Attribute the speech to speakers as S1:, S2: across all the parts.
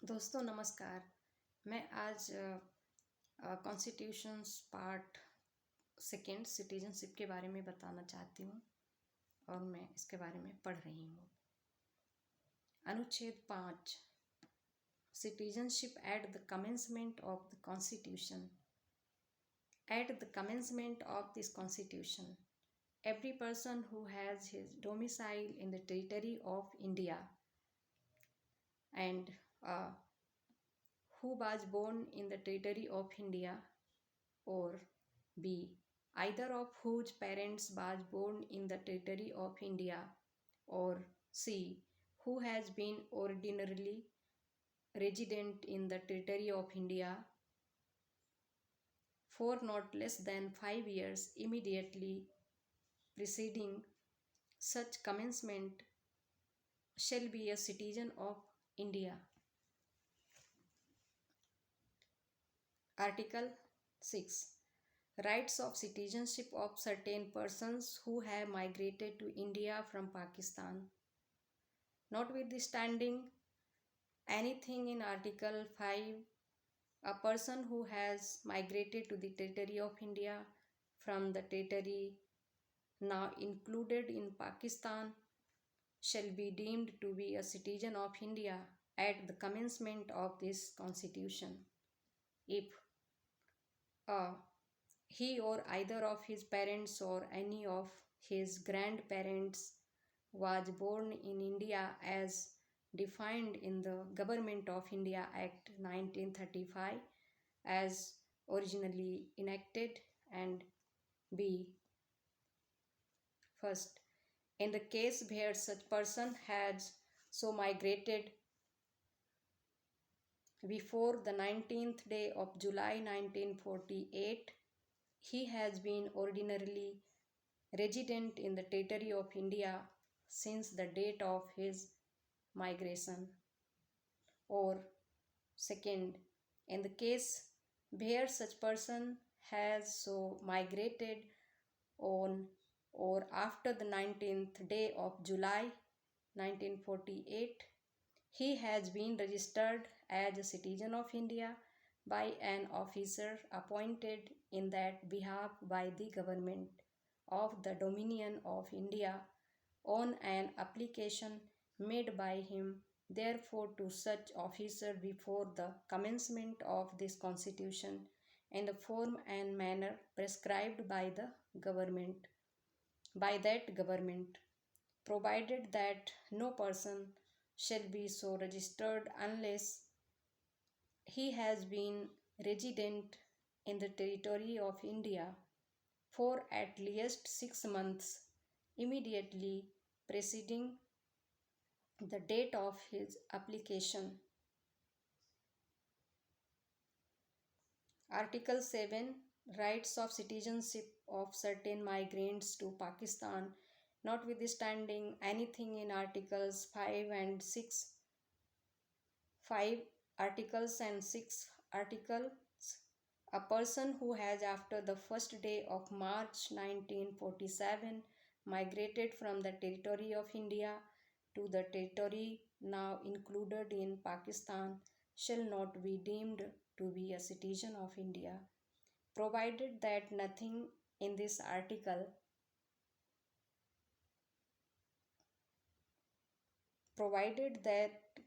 S1: दोस्तों नमस्कार। मैं आज कॉन्स्टिट्यूशंस पार्ट सेकेंड सिटीजनशिप के बारे में बताना चाहती हूँ और मैं इसके बारे में पढ़ रही हूँ। अनुच्छेद 5 citizenship at the commencement of the constitution. At the commencement of this constitution, every person who has his domicile in the territory of India and who was born in the territory of India, or B. either of whose parents was born in the territory of India, or C. who has been ordinarily resident in the territory of India for not less than 5 years immediately preceding such commencement shall be a citizen of India. Article 6. Rights of citizenship of certain persons who have migrated to India from Pakistan. Notwithstanding anything in Article 5, a person who has migrated to the territory of India from the territory now included in Pakistan shall be deemed to be a citizen of India at the commencement of this constitution. If he or either of his parents or any of his grandparents was born in India as defined in the Government of India Act 1935 as originally enacted, and B. First, in the case where such person has so migrated before the 19th day of July 1948, he has been ordinarily resident in the territory of India since the date of his migration. Or second, in the case where such person has so migrated on or after the 19th day of July 1948, he has been registered as a citizen of India by an officer appointed in that behalf by the government of the Dominion of India on an application made by him therefore to such officer before the commencement of this constitution in the form and manner prescribed by that government, provided that no person shall be so registered unless he has been resident in the territory of India for at least 6 months immediately preceding the date of his application. Article 7. Rights of citizenship of certain migrants to Pakistan, notwithstanding anything in Articles 5 and 6, 5 Articles and 6 Articles, a person who has after the first day of March 1947 migrated from the territory of India to the territory now included in Pakistan shall not be deemed to be a citizen of India, provided that nothing in this article provided that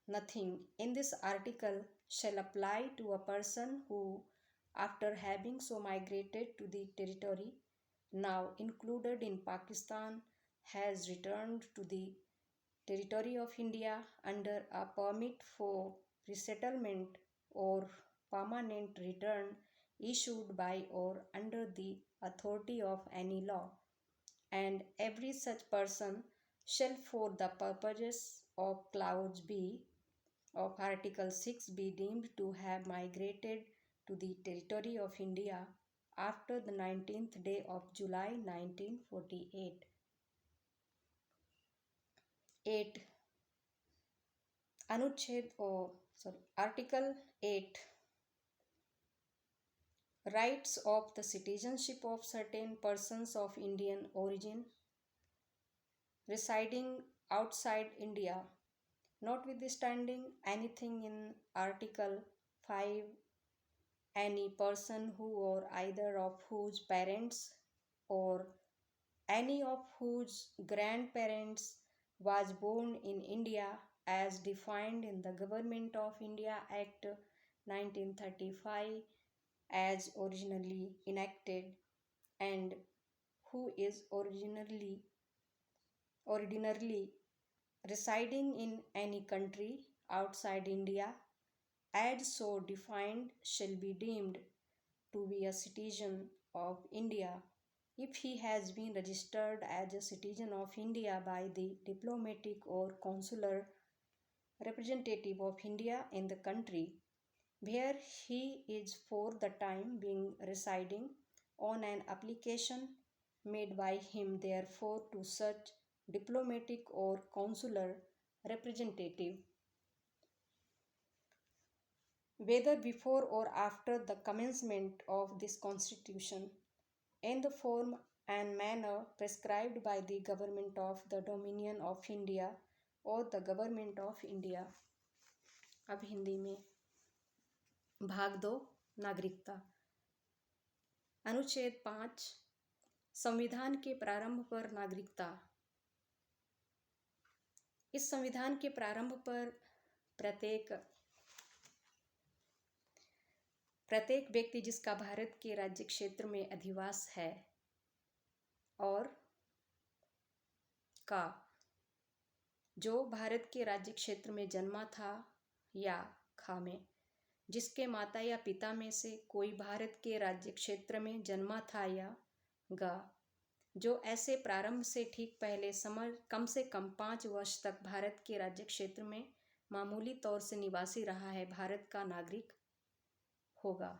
S1: nothing in this article shall apply to a person who, after having so migrated to the territory now included in Pakistan, has returned to the territory of India under a permit for resettlement or permanent return issued by or under the authority of any law, and every such person shall for the purposes of clause B of Article 6 be deemed to have migrated to the territory of India after the 19th day of July 1948. 8. Article 8. Rights of the citizenship of certain persons of Indian origin residing outside India, Notwithstanding anything in Article 5, any person who or either of whose parents or any of whose grandparents was born in India as defined in the Government of India Act 1935 as originally enacted, and who is ordinarily residing in any country outside India as so defined shall be deemed to be a citizen of India if he has been registered as a citizen of India by the diplomatic or consular representative of India in the country where he is for the time being residing on an application made by him therefore to such diplomatic or consular representative, whether before or after the commencement of this constitution, in the form and manner prescribed by the government of the Dominion of India और the government of India. अब हिंदी में भाग 2 नागरिकता। अनुच्छेद 5 संविधान के प्रारंभ पर नागरिकता। इस संविधान के प्रारंभ पर प्रत्येक व्यक्ति जिसका भारत के राज्य क्षेत्र में अधिवास है और का जो भारत के राज्य क्षेत्र में जन्मा था या खा में जिसके माता या पिता में से कोई भारत के राज्य क्षेत्र में जन्मा था या गा जो ऐसे प्रारंभ से ठीक पहले कम से कम 5 वर्ष तक भारत के राज्य क्षेत्र में मामूली तौर से निवासी रहा है, भारत का नागरिक होगा।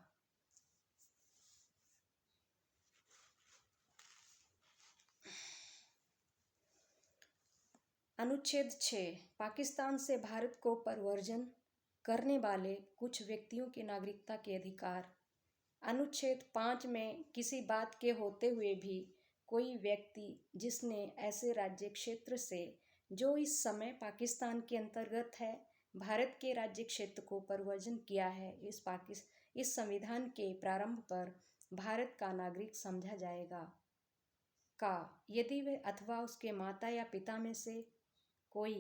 S1: अनुच्छेद 6 पाकिस्तान से भारत को प्रव्रजन करने वाले कुछ व्यक्तियों की नागरिकता के अधिकार। अनुच्छेद 5 में किसी बात के होते हुए भी कोई व्यक्ति जिसने ऐसे राज्य क्षेत्र से जो इस समय पाकिस्तान के अंतर्गत है भारत के राज्य क्षेत्र को प्रव्रजन किया है, इस संविधान के प्रारंभ पर भारत का नागरिक समझा जाएगा का यदि वे अथवा उसके माता या पिता में से कोई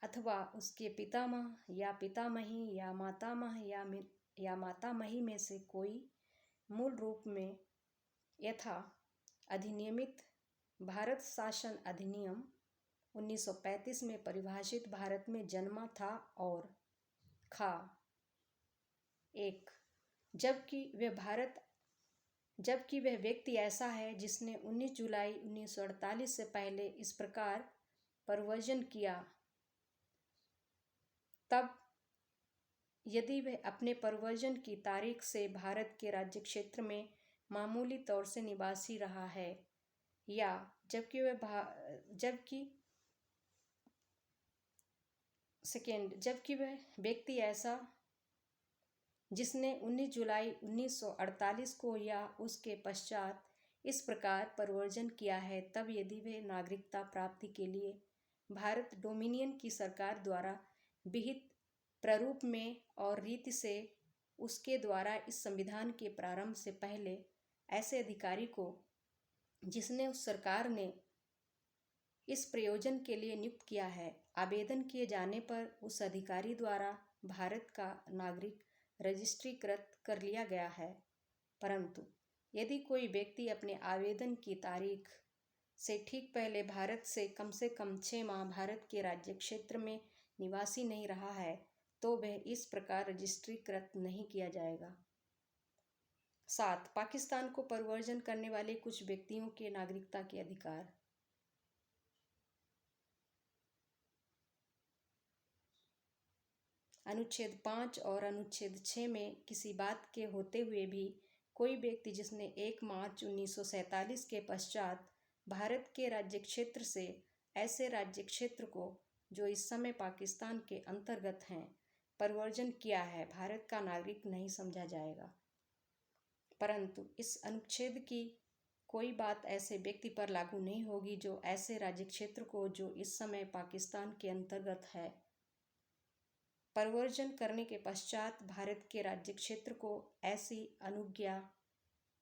S1: अथवा उसके पितामह या पितामही या मातामह या मातामही में से कोई मूल रूप में यथा अधिनियमित भारत शासन अधिनियम 1935 में परिभाषित भारत में जन्मा था और खा 1 जबकि वह व्यक्ति ऐसा है जिसने 19 जुलाई 1948 से पहले इस प्रकार प्रव्रजन किया, तब यदि वह अपने प्रव्रजन की तारीख से भारत के राज्य क्षेत्र में मामूली तौर से निवासी रहा है या जबकि वह व्यक्ति ऐसा जिसने 19 जुलाई 1948 को या उसके पश्चात इस प्रकार प्रव्रजन किया है, तब यदि वह नागरिकता प्राप्ति के लिए भारत डोमिनियन की सरकार द्वारा विहित प्रारूप में और रीति से उसके द्वारा इस संविधान के प्रारंभ से पहले ऐसे अधिकारी को जिसने उस सरकार ने इस प्रयोजन के लिए नियुक्त किया है, आवेदन किए जाने पर उस अधिकारी द्वारा भारत का नागरिक रजिस्ट्रीकृत कर लिया गया है। परंतु यदि कोई व्यक्ति अपने आवेदन की तारीख से ठीक पहले भारत से कम 6 माह भारत के राज्य क्षेत्र में निवासी नहीं रहा है, तो वह इस प्रकार रजिस्ट्रीकृत नहीं किया जाएगा। 7 पाकिस्तान को प्रव्रजन करने वाले कुछ व्यक्तियों के नागरिकता के अधिकार। अनुच्छेद 5 और अनुच्छेद 6 में किसी बात के होते हुए भी कोई व्यक्ति जिसने 1 मार्च 1947 के पश्चात भारत के राज्य क्षेत्र से ऐसे राज्य क्षेत्र को जो इस समय पाकिस्तान के अंतर्गत हैं प्रव्रजन किया है, भारत का नागरिक नहीं समझा जाएगा। परंतु इस अनुच्छेद की कोई बात ऐसे व्यक्ति पर लागू नहीं होगी जो ऐसे राज्य क्षेत्र को जो इस समय पाकिस्तान के अंतर्गत है परिवर्जन करने के पश्चात भारत के राज्य क्षेत्र को ऐसी अनुज्ञा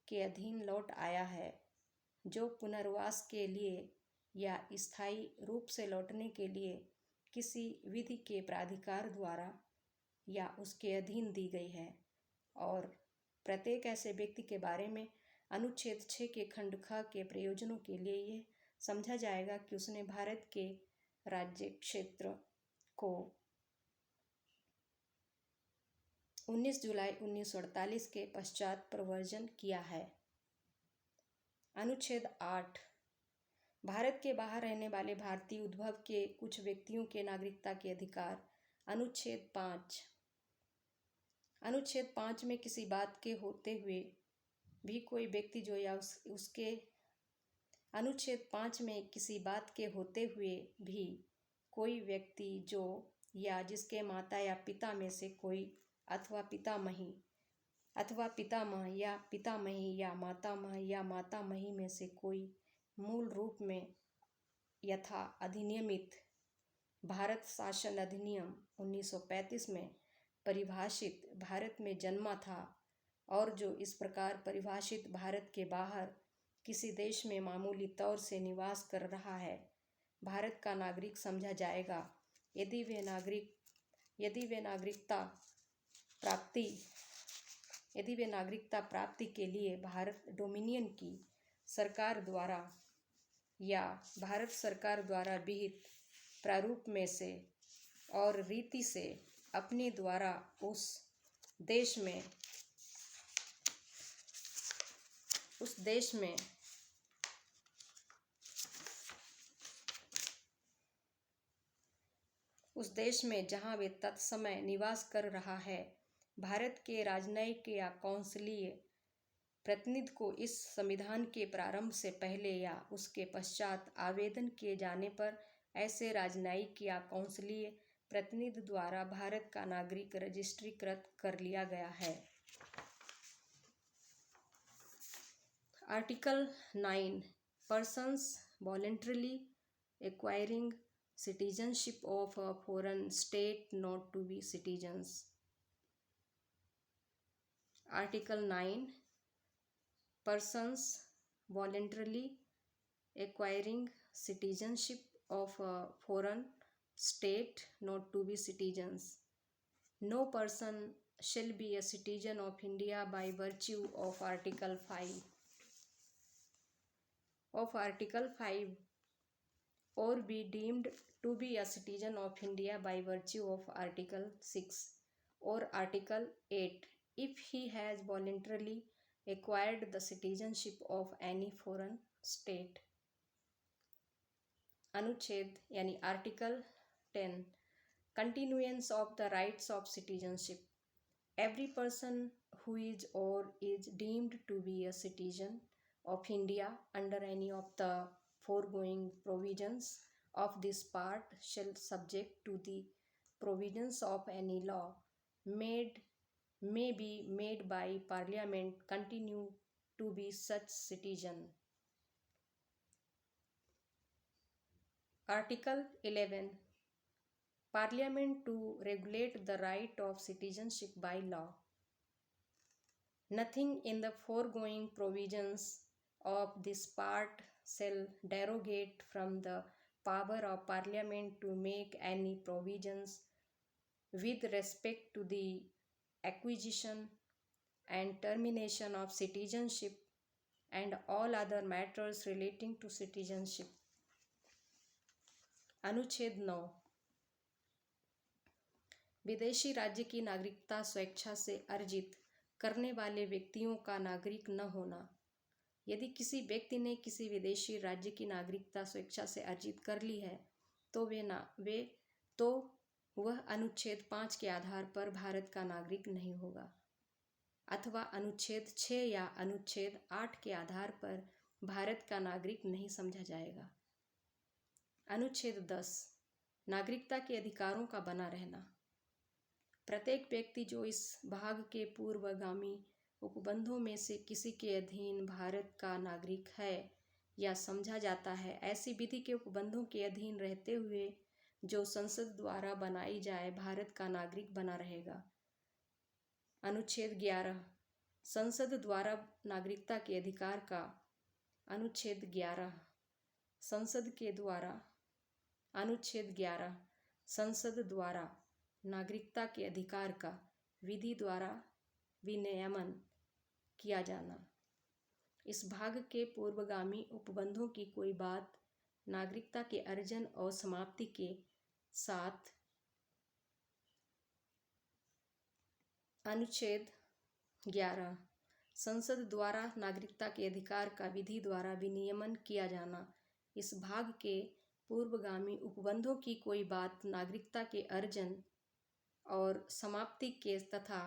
S1: के अधीन लौट आया है जो पुनर्वास के लिए या स्थायी रूप से लौटने के लिए किसी विधि के प्राधिकार द्वारा या उसके अधीन दी गई है, और प्रत्येक ऐसे व्यक्ति के बारे में अनुच्छेद 6 के खंड ख के प्रयोजनों के लिए ये समझा जाएगा कि उसने भारत के राज्य क्षेत्र को 19 जुलाई 1948 के पश्चात प्रवर्जन किया है। अनुच्छेद 8 भारत के बाहर रहने वाले भारतीय उद्भव के कुछ व्यक्तियों के नागरिकता के अधिकार। अनुच्छेद 5 में किसी बात के होते हुए भी कोई व्यक्ति जो या उसके अनुच्छेद 5 में किसी बात के होते हुए भी कोई व्यक्ति जो या जिसके माता या पिता में से कोई अथवा पितामही या पितामही या मातामही में से कोई मूल रूप में यथा अधिनियमित भारत शासन अधिनियम 1935 में परिभाषित भारत में जन्मा था और जो इस प्रकार परिभाषित भारत के बाहर किसी देश में मामूली तौर से निवास कर रहा है, भारत का नागरिक समझा जाएगा यदि वे नागरिकता प्राप्ति के लिए भारत डोमिनियन की सरकार द्वारा या भारत सरकार द्वारा विहित प्रारूप में से और रीति से अपने द्वारा उस देश में जहाँ वे तत्समय निवास कर रहा है भारत के राजनयिक या कौंसलीय प्रतिनिधि को इस संविधान के प्रारंभ से पहले या उसके पश्चात आवेदन किए जाने पर ऐसे राजनयिक या कौंसलीय प्रतिनिधि द्वारा भारत का नागरिक रजिस्ट्रीकृत कर लिया गया है। Article 9 Persons voluntarily acquiring citizenship of a foreign state not to be citizens. Article 9 Persons voluntarily acquiring citizenship of a foreign state not to be citizens. No person shall be a citizen of India by virtue of Article 5 or be deemed to be a citizen of India by virtue of Article 6 or Article 8 if he has voluntarily acquired the citizenship of any foreign state. अनुच्छेद यानी article 10 Continuance of the rights of citizenship. Every person who is or is deemed to be a citizen of India under any of the foregoing provisions of this part shall, subject to the provisions of any law may be made by Parliament, continue to be such citizen. Article 11 Parliament to regulate the right of citizenship by law. Nothing in the foregoing provisions of this part shall derogate from the power of Parliament to make any provisions with respect to the acquisition and termination of citizenship and all other matters relating to citizenship. अनुच्छेद 9 विदेशी राज्य की नागरिकता स्वेच्छा से अर्जित करने वाले व्यक्तियों का नागरिक न होना। यदि किसी व्यक्ति ने किसी विदेशी राज्य की नागरिकता स्वेच्छा से अर्जित कर ली है तो वह अनुच्छेद 5 के आधार पर भारत का नागरिक नहीं होगा अथवा अनुच्छेद 6 या अनुच्छेद 8 के आधार पर भारत का नागरिक नहीं समझा जाएगा। अनुच्छेद 10 नागरिकता के अधिकारों का बना रहना। प्रत्येक व्यक्ति जो इस भाग के पूर्वगामी उपबंधों में से किसी के अधीन भारत का नागरिक है या समझा जाता है, ऐसी विधि के उपबंधों के अधीन रहते हुए जो संसद द्वारा बनाई जाए भारत का नागरिक बना रहेगा। अनुच्छेद 11 संसद द्वारा नागरिकता के अधिकार का। अनुच्छेद 11 संसद के द्वारा। अनुच्छेद 11 संसद द्वारा नागरिकता के अधिकार का विधि द्वारा विनियमन किया जाना। इस भाग के पूर्वगामी उपबंधों की कोई बात नागरिकता के अर्जन और समाप्ति के साथ। अनुच्छेद 11 संसद द्वारा नागरिकता के अधिकार का विधि द्वारा विनियमन किया जाना। इस भाग के पूर्वगामी उपबंधों की कोई बात नागरिकता के अर्जन और समाप्ति के तथा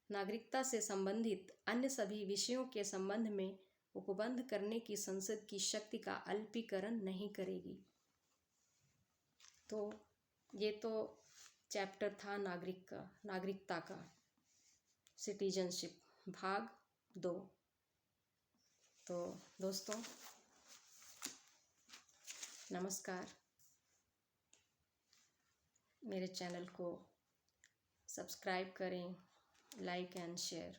S1: नागरिकता से संबंधित अन्य सभी विषयों के संबंध में उपबंध करने की संसद की शक्ति का अल्पीकरण नहीं करेगी। तो ये तो चैप्टर था नागरिकता का, सिटीजनशिप भाग 2। तो दोस्तों नमस्कार, मेरे चैनल को सब्सक्राइब करें, लाइक एंड शेयर।